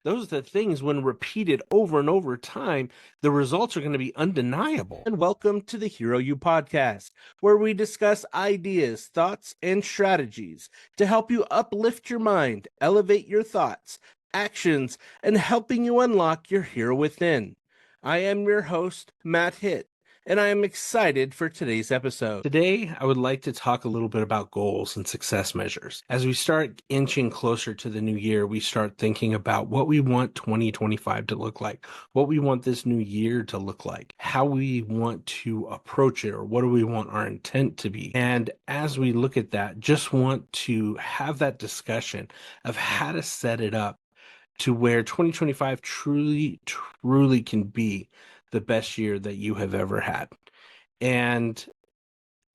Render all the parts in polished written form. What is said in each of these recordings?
Those are the things when repeated over and over time, the results are going to be undeniable. And welcome to the Hero You podcast, where we discuss ideas, thoughts, and strategies to help you uplift your mind, elevate your thoughts, actions, and helping you unlock your hero within. I am your host, Matt Hitt, and I am excited for today's episode. Today, I would like to talk a little bit about goals and success measures. As we start inching closer to the new year, we start thinking about what we want 2025 to look like, what we want this new year to look like, how we want to approach it, or what do we want our intent to be. And as we look at that, just want to have that discussion of how to set it up to where 2025 truly can be the best year that you have ever had. And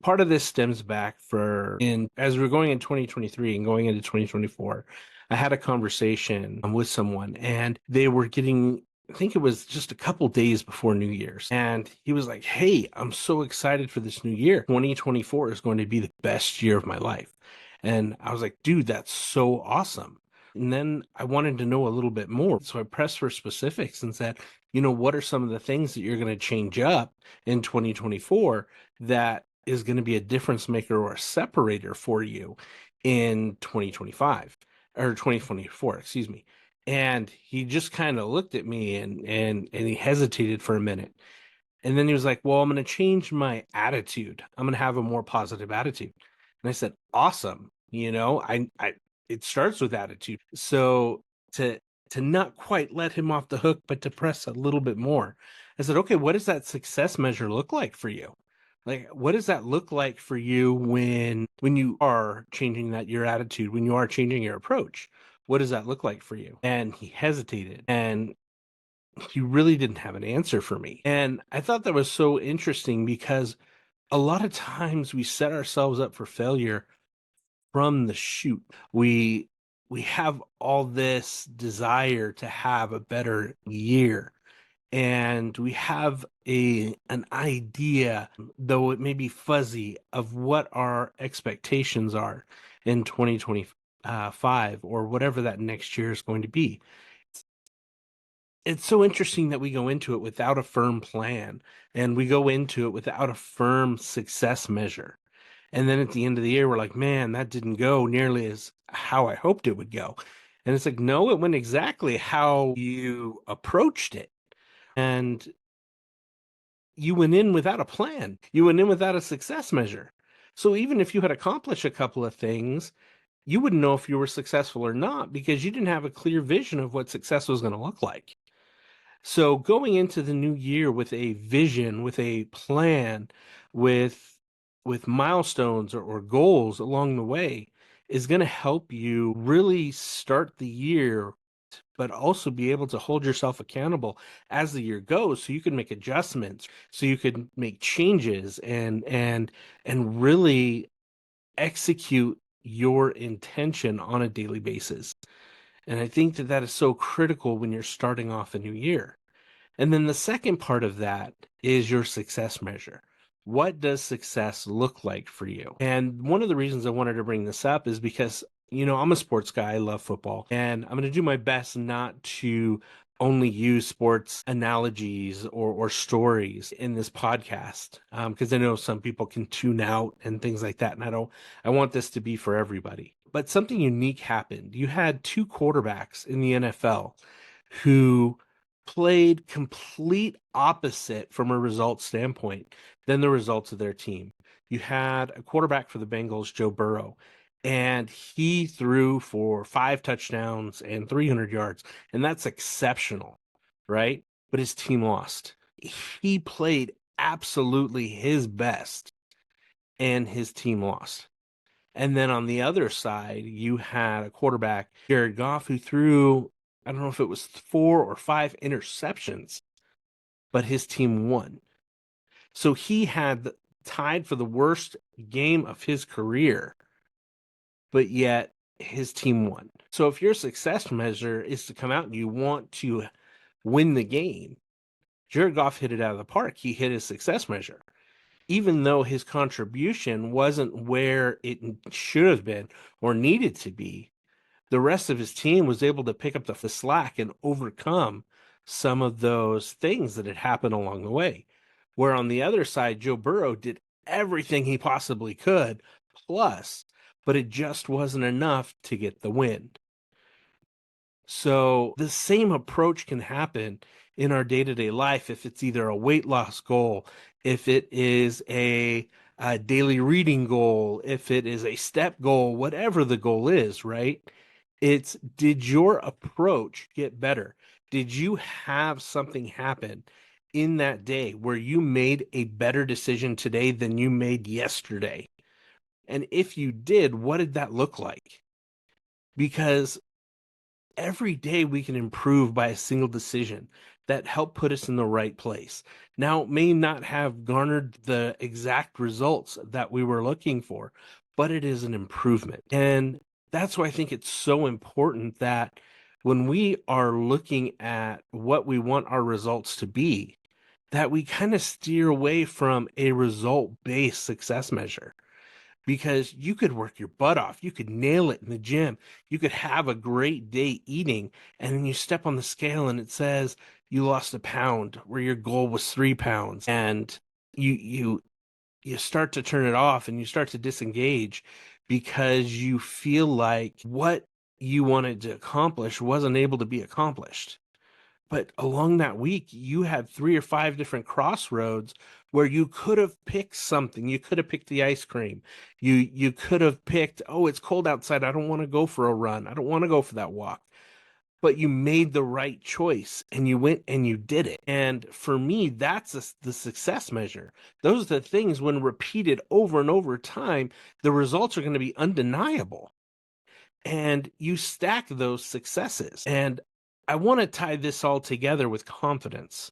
part of this stems back as we're going in 2023 and going into 2024, I had a conversation with someone and they were getting, I think it was just a couple days before New Year's. And he was like, "Hey, I'm so excited for this new year. 2024 is going to be the best year of my life." And I was like, "Dude, that's so awesome." And then I wanted to know a little bit more. So I pressed for specifics and said, what are some of the things that you're going to change up in 2024 that is going to be a difference maker or a separator for you in 2025 or 2024, excuse me. And he just kind of looked at me and he hesitated for a minute. And then he was like, "Well, I'm going to change my attitude. I'm going to have a more positive attitude." And I said, "Awesome. I it starts with attitude." So to not quite let him off the hook, but to press a little bit more, I said, "Okay, what does that success measure look like for you? Like, what does that look like for you when you are changing your attitude, when you are changing your approach? What does that look like for you?" And he hesitated and he really didn't have an answer for me. And I thought that was so interesting because a lot of times we set ourselves up for failure from the shoot. We have all this desire to have a better year, and we have an idea, though it may be fuzzy, of what our expectations are in 2025 or whatever that next year is going to be. It's so interesting that we go into it without a firm plan, and we go into it without a firm success measure. And then at the end of the year, we're like, "Man, that didn't go nearly as how I hoped it would go." And it's like, no, it went exactly how you approached it. And you went in without a plan. You went in without a success measure. So even if you had accomplished a couple of things, you wouldn't know if you were successful or not because you didn't have a clear vision of what success was going to look like. So going into the new year with a vision, with a plan, with milestones or goals along the way is going to help you really start the year, but also be able to hold yourself accountable as the year goes so you can make adjustments, so you can make changes and really execute your intention on a daily basis. And I think that is so critical when you're starting off a new year. And then the second part of that is your success measure. What does success look like for you? And one of the reasons I wanted to bring this up is because, I'm a sports guy. I love football. And I'm going to do my best not to only use sports analogies or stories in this podcast because I know some people can tune out and things like that. And I want this to be for everybody. But something unique happened. You had two quarterbacks in the NFL who played complete opposite from a results standpoint than the results of their team. You had a quarterback for the Bengals, Joe Burrow, and he threw for 5 touchdowns and 300 yards, and that's exceptional, right? But his team lost. He played absolutely his best, and his team lost. And then on the other side, you had a quarterback, Jared Goff, who threw, I don't know if it was 4 or 5 interceptions, but his team won. So he had tied for the worst game of his career, but yet his team won. So if your success measure is to come out and you want to win the game, Jared Goff hit it out of the park. He hit his success measure. Even though his contribution wasn't where it should have been or needed to be, The rest of his team was able to pick up the slack and overcome some of those things that had happened along the way. Where on the other side, Joe Burrow did everything he possibly could, plus, but it just wasn't enough to get the win. So the same approach can happen in our day-to-day life if it's either a weight loss goal, if it is a daily reading goal, if it is a step goal, whatever the goal is, right? It's, did your approach get better? Did you have something happen in that day where you made a better decision today than you made yesterday? And if you did, what did that look like? Because every day we can improve by a single decision that help put us in the right place. Now, it may not have garnered the exact results that we were looking for, but it is an improvement. And that's why I think it's so important that when we are looking at what we want our results to be, that we kind of steer away from a result-based success measure, because you could work your butt off. You could nail it in the gym. You could have a great day eating, and then you step on the scale and it says you lost a pound where your goal was 3 pounds. And you start to turn it off and you start to disengage because you feel like what you wanted to accomplish wasn't able to be accomplished. But along that week, you had 3 or 5 different crossroads where you could have picked something. You could have picked the ice cream. You could have picked, oh, it's cold outside. I don't want to go for a run. I don't want to go for that walk. But you made the right choice and you went and you did it. And for me, that's the success measure. Those are the things, when repeated over and over time, the results are going to be undeniable. And you stack those successes. And I want to tie this all together with confidence,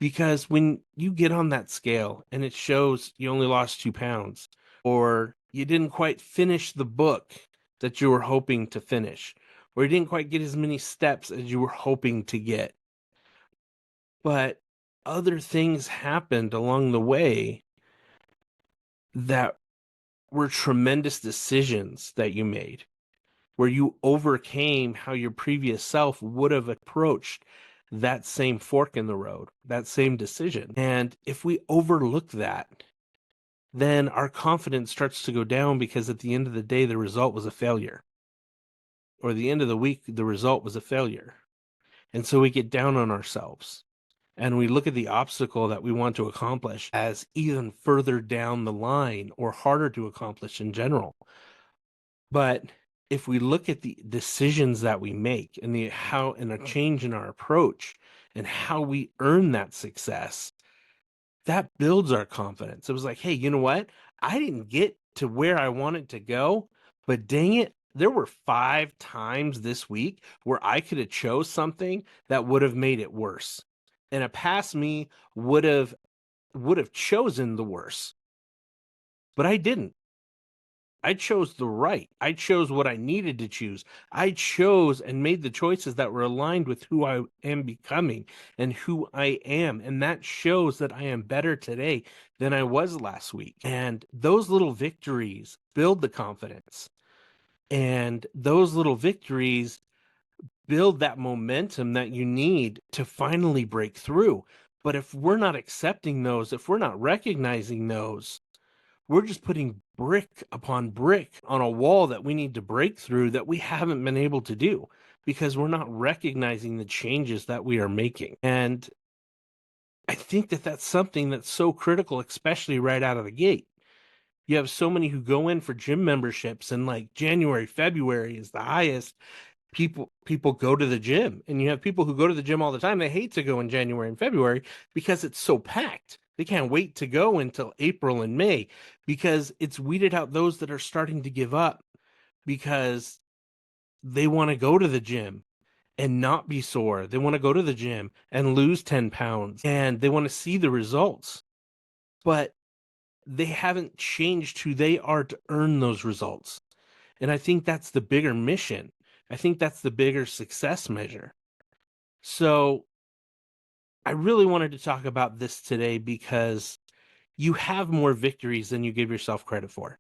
because when you get on that scale and it shows you only lost 2 pounds, or you didn't quite finish the book that you were hoping to finish, or you didn't quite get as many steps as you were hoping to get, but other things happened along the way that were tremendous decisions that you made, where you overcame how your previous self would have approached that same fork in the road, that same decision. And if we overlook that, then our confidence starts to go down, because at the end of the day, the result was a failure. Or the end of the week, the result was a failure. And so we get down on ourselves and we look at the obstacle that we want to accomplish as even further down the line or harder to accomplish in general. But if we look at the decisions that we make and a change in our approach and how we earn that success, that builds our confidence. It was like, hey, you know what? I didn't get to where I wanted to go, but dang it, there were 5 times this week where I could have chose something that would have made it worse. And a past me would have chosen the worse. But I didn't. I chose the right. I chose what I needed to choose. I chose and made the choices that were aligned with who I am becoming and who I am. And that shows that I am better today than I was last week. And those little victories build the confidence. And those little victories build that momentum that you need to finally break through. But if we're not accepting those, if we're not recognizing those, we're just putting brick upon brick on a wall that we need to break through that we haven't been able to do, because we're not recognizing the changes that we are making. And I think that that's something that's so critical, especially right out of the gate. You have so many who go in for gym memberships, and like January, February is the highest. People go to the gym, and you have people who go to the gym all the time. They hate to go in January and February because it's so packed. They can't wait to go until April and May, because it's weeded out those that are starting to give up because they want to go to the gym and not be sore. They want to go to the gym and lose 10 pounds, and they want to see the results, but they haven't changed who they are to earn those results. And I think that's the bigger mission. I think that's the bigger success measure. So I really wanted to talk about this today because you have more victories than you give yourself credit for.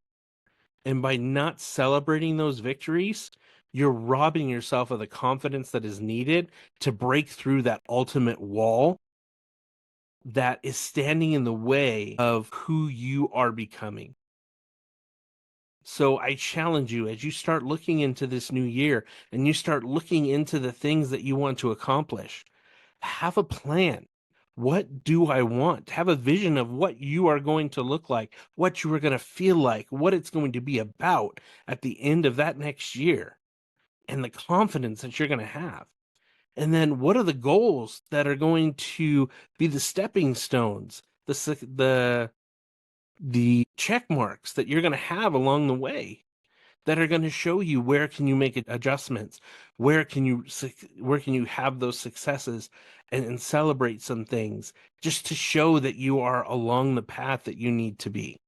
And by not celebrating those victories, you're robbing yourself of the confidence that is needed to break through that ultimate wall that is standing in the way of who you are becoming. So I challenge you, as you start looking into this new year and you start looking into the things that you want to accomplish, have a plan. What do I want? Have a vision of what you are going to look like, what you are going to feel like, what it's going to be about at the end of that next year, and the confidence that you're going to have. And then what are the goals that are going to be the stepping stones, the check marks that you're going to have along the way that are going to show you where can you make adjustments, where can you have those successes, and celebrate some things just to show that you are along the path that you need to be,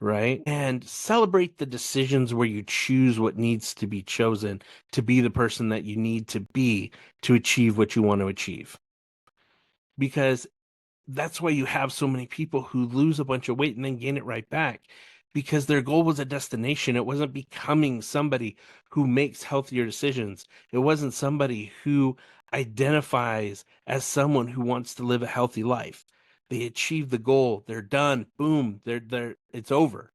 right? And celebrate the decisions where you choose what needs to be chosen to be the person that you need to be to achieve what you want to achieve. Because that's why you have so many people who lose a bunch of weight and then gain it right back, because their goal was a destination. It wasn't becoming somebody who makes healthier decisions. It wasn't somebody who identifies as someone who wants to live a healthy life. They achieve the goal, they're done, boom, they're it's over.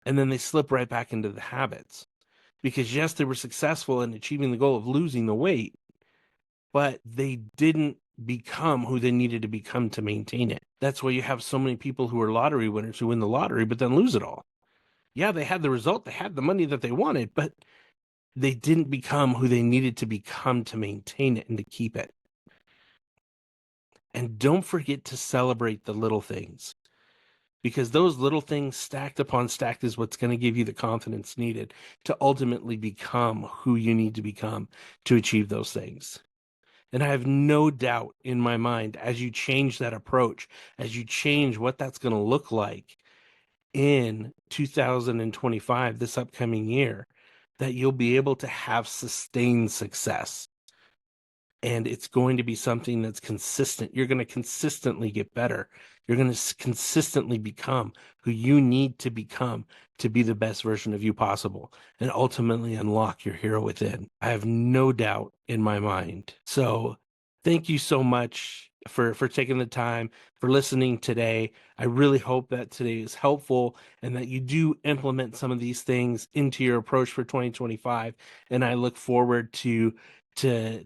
And then they slip right back into the habits. Because yes, they were successful in achieving the goal of losing the weight, but they didn't become who they needed to become to maintain it. That's why you have so many people who are lottery winners who win the lottery, but then lose it all. Yeah, they had the result, they had the money that they wanted, but they didn't become who they needed to become to maintain it and to keep it. And don't forget to celebrate the little things, because those little things stacked upon stacked is what's going to give you the confidence needed to ultimately become who you need to become to achieve those things. And I have no doubt in my mind, as you change that approach, as you change what that's going to look like in 2025, this upcoming year, that you'll be able to have sustained success. And it's going to be something that's consistent. You're going to consistently get better. You're going to consistently become who you need to become to be the best version of you possible and ultimately unlock your hero within. I have no doubt in my mind. So thank you so much for taking the time, for listening today. I really hope that today is helpful and that you do implement some of these things into your approach for 2025. And I look forward to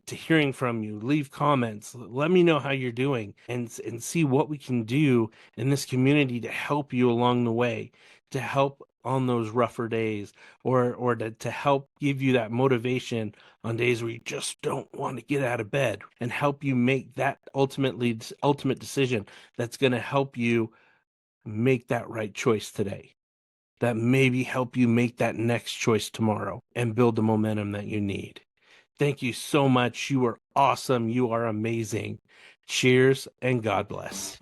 hearing from you. Leave comments, let me know how you're doing, and see what we can do in this community to help you along the way, to help on those rougher days, or to help give you that motivation on days where you just don't want to get out of bed, and help you make that ultimate decision that's going to help you make that right choice today, that maybe help you make that next choice tomorrow and build the momentum that you need. Thank you so much. You are awesome. You are amazing. Cheers and God bless.